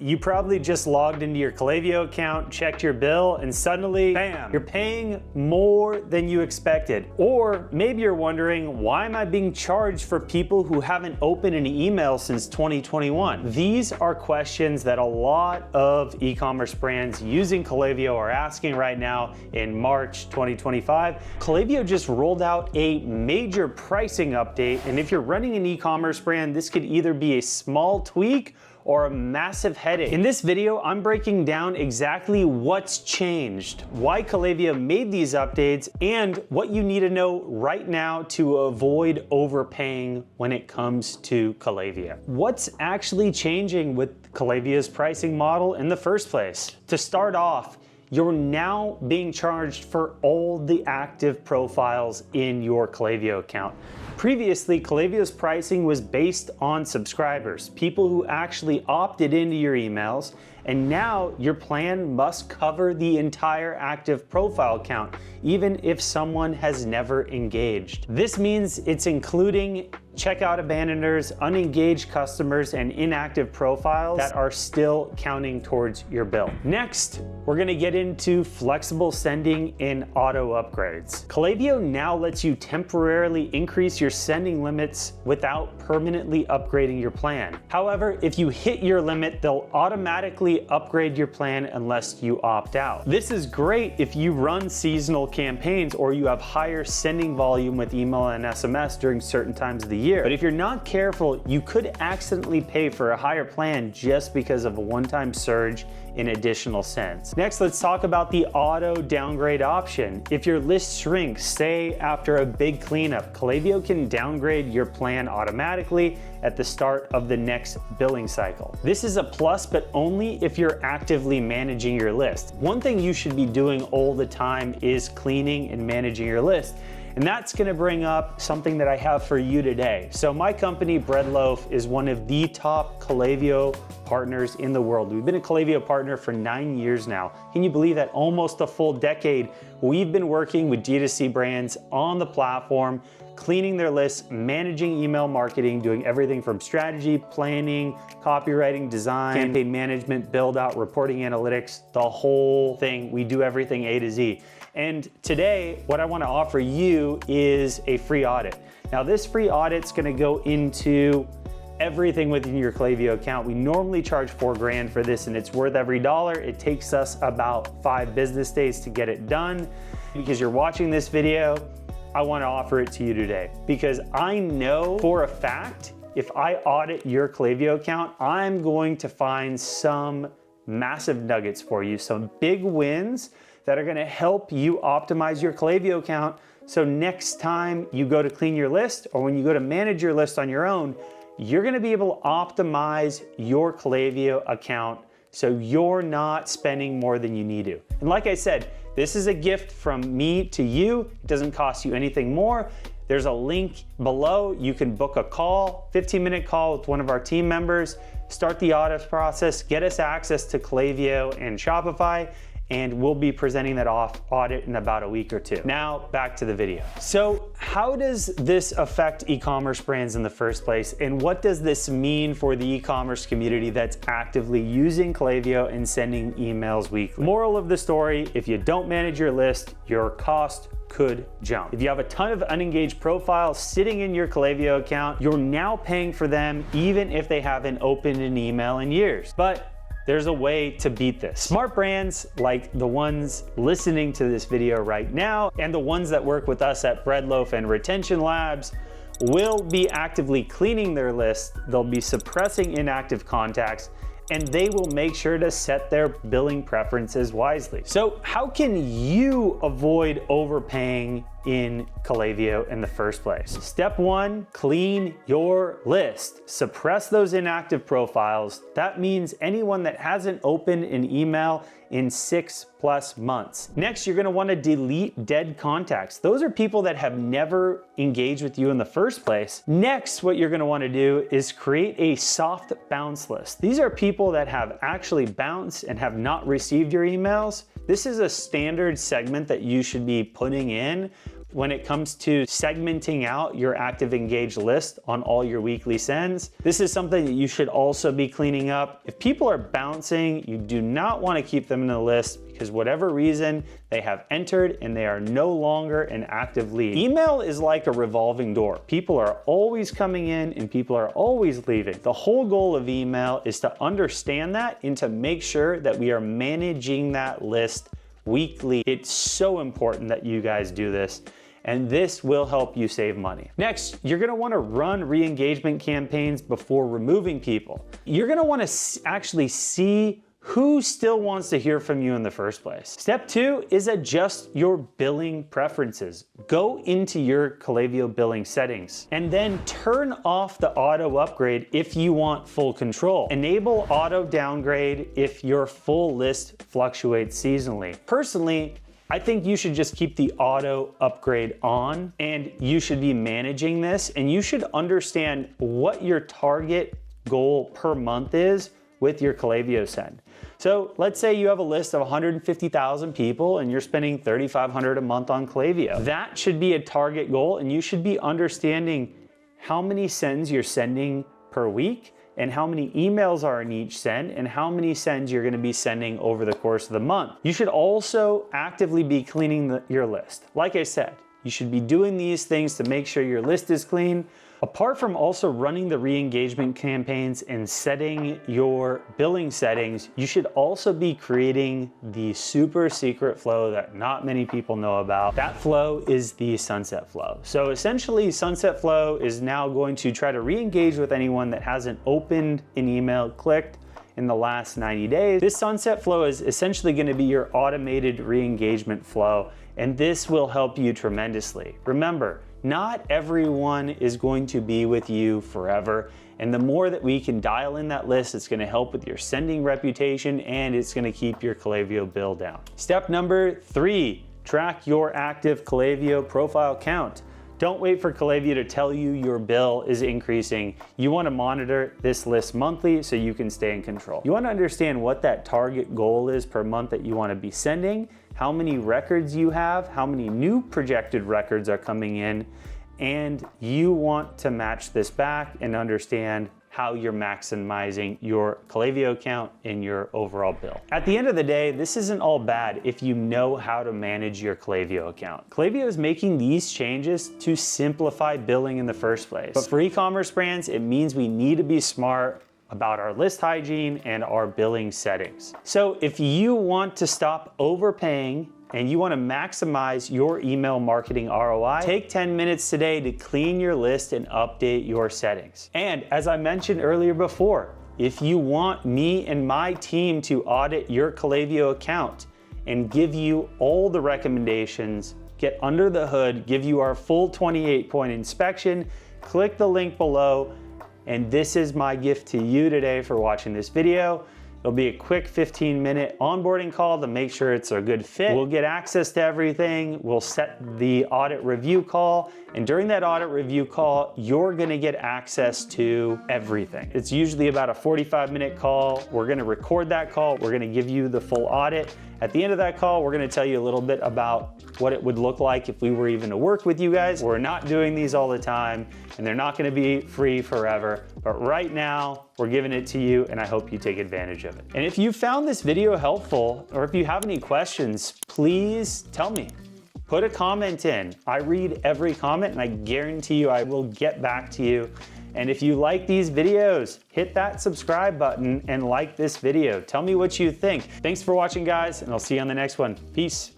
You probably just logged into your Klaviyo account, checked your bill, and suddenly, bam, you're paying more than you expected. Or maybe you're wondering, why am I being charged for people who haven't opened an email since 2021? These are questions that a lot of e-commerce brands using Klaviyo are asking right now in March 2025. Klaviyo just rolled out a major pricing update, and if you're running an e-commerce brand, this could either be a small tweak or a massive headache. In this video, I'm breaking down exactly what's changed, why Klaviyo made these updates, and what you need to know right now to avoid overpaying when it comes to Klaviyo. What's actually changing with Klaviyo's pricing model in the first place? To start off, you're now being charged for all the active profiles in your Klaviyo account. Previously, Klaviyo's pricing was based on subscribers, people who actually opted into your emails, and now your plan must cover the entire active profile count, even if someone has never engaged. This means it's including checkout abandoners, unengaged customers, and inactive profiles that are still counting towards your bill. Next, we're gonna get into flexible sending and auto upgrades. Klaviyo now lets you temporarily increase your sending limits without permanently upgrading your plan. However, if you hit your limit, they'll automatically upgrade your plan unless you opt out. This is great if you run seasonal campaigns or you have higher sending volume with email and SMS during certain times of the year. But if you're not careful, you could accidentally pay for a higher plan just because of a one-time surge in additional sends. Next, let's talk about the auto downgrade option. If your list shrinks, say after a big cleanup, Klaviyo can downgrade your plan automatically at the start of the next billing cycle. This is a plus, but only if you're actively managing your list. One thing you should be doing all the time is cleaning and managing your list. And that's gonna bring up something that I have for you today. So my company, Breadloaf, is one of the top Klaviyo partners in the world. We've been a Klaviyo partner for 9 years now. Can you believe that? Almost a full decade. We've been working with D2C brands on the platform, cleaning their lists, managing email marketing, doing everything from strategy, planning, copywriting, design, campaign management, build out, reporting analytics, the whole thing. We do everything A to Z. And today, what I want to offer you is a free audit. Now, this free audit's going to go into everything within your Klaviyo account. We normally charge $4 grand for this, and it's worth every dollar. It takes us about 5 business days to get it done. Because you're watching this video, I want to offer it to you today, because I know for a fact, if I audit your Klaviyo account, I'm going to find some massive nuggets for you, some big wins that are gonna help you optimize your Klaviyo account. So next time you go to clean your list, or when you go to manage your list on your own, you're gonna be able to optimize your Klaviyo account so you're not spending more than you need to. And like I said, this is a gift from me to you. It doesn't cost you anything more. There's a link below. You can book a call, 15-minute call with one of our team members, start the audit process, get us access to Klaviyo and Shopify, and we'll be presenting that audit in about a week or two. Now, back to the video. So how does this affect e-commerce brands in the first place? And what does this mean for the e-commerce community that's actively using Klaviyo and sending emails weekly? Moral of the story, if you don't manage your list, your cost could jump. If you have a ton of unengaged profiles sitting in your Klaviyo account, you're now paying for them even if they haven't opened an email in years. But there's a way to beat this. Smart brands like the ones listening to this video right now, and the ones that work with us at Breadloaf and Retention Labs, will be actively cleaning their list. They'll be suppressing inactive contacts, and they will make sure to set their billing preferences wisely. So how can you avoid overpaying in Klaviyo in the first place? Step 1, clean your list. Suppress those inactive profiles. That means anyone that hasn't opened an email in 6+ months. Next, you're gonna wanna delete dead contacts. Those are people that have never engaged with you in the first place. Next, what you're gonna wanna do is create a soft bounce list. These are people that have actually bounced and have not received your emails. This is a standard segment that you should be putting in when it comes to segmenting out your active engaged list on all your weekly sends. This is something that you should also be cleaning up. If people are bouncing, you do not want to keep them in the list because whatever reason they have entered and they are no longer an active lead. Email is like a revolving door. People are always coming in and people are always leaving. The whole goal of email is to understand that and to make sure that we are managing that list weekly. It's so important that you guys do this, and this will help you save money. Next, you're gonna wanna run re-engagement campaigns before removing people. You're gonna wanna actually see who still wants to hear from you in the first place. Step 2 is adjust your billing preferences. Go into your Klaviyo billing settings and then turn off the auto upgrade if you want full control. Enable auto downgrade if your full list fluctuates seasonally. Personally, I think you should just keep the auto upgrade on, and you should be managing this, and you should understand what your target goal per month is with your Klaviyo send. So let's say you have a list of 150,000 people and you're spending $3,500 a month on Klaviyo. That should be a target goal, and you should be understanding how many sends you're sending per week and how many emails are in each send and how many sends you're gonna be sending over the course of the month. You should also actively be cleaning your list. Like I said, you should be doing these things to make sure your list is clean. Apart from also running the re-engagement campaigns and setting your billing settings, you should also be creating the super secret flow that not many people know about. That flow is the sunset flow. So essentially, sunset flow is now going to try to re-engage with anyone that hasn't opened an email, clicked in the last 90 days. This sunset flow is essentially going to be your automated re-engagement flow, and this will help you tremendously. Remember, not everyone is going to be with you forever, and the more that we can dial in that list, it's gonna help with your sending reputation, and it's gonna keep your Klaviyo bill down. Step number 3, track your active Klaviyo profile count. Don't wait for Klaviyo to tell you your bill is increasing. You wanna monitor this list monthly so you can stay in control. You wanna understand what that target goal is per month that you wanna be sending, how many records you have, how many new projected records are coming in, and you want to match this back and understand how you're maximizing your Klaviyo account in your overall bill. At the end of the day, this isn't all bad if you know how to manage your Klaviyo account. Klaviyo is making these changes to simplify billing in the first place. But for e-commerce brands, it means we need to be smart about our list hygiene and our billing settings. So if you want to stop overpaying and you want to maximize your email marketing ROI, take 10 minutes today to clean your list and update your settings. And as I mentioned earlier before, if you want me and my team to audit your Klaviyo account and give you all the recommendations, get under the hood, give you our full 28-point inspection, click the link below. And this is my gift to you today for watching this video. It'll be a quick 15-minute onboarding call to make sure it's a good fit. We'll get access to everything. We'll set the audit review call. And during that audit review call, you're gonna get access to everything. It's usually about a 45-minute call. We're gonna record that call. We're gonna give you the full audit. At the end of that call, we're gonna tell you a little bit about what it would look like if we were even to work with you guys. We're not doing these all the time, and they're not gonna be free forever. But right now, we're giving it to you, and I hope you take advantage of it. And if you found this video helpful, or if you have any questions, please tell me. Put a comment in. I read every comment, and I guarantee you I will get back to you. And if you like these videos, hit that subscribe button and like this video. Tell me what you think. Thanks for watching, guys, and I'll see you on the next one. Peace.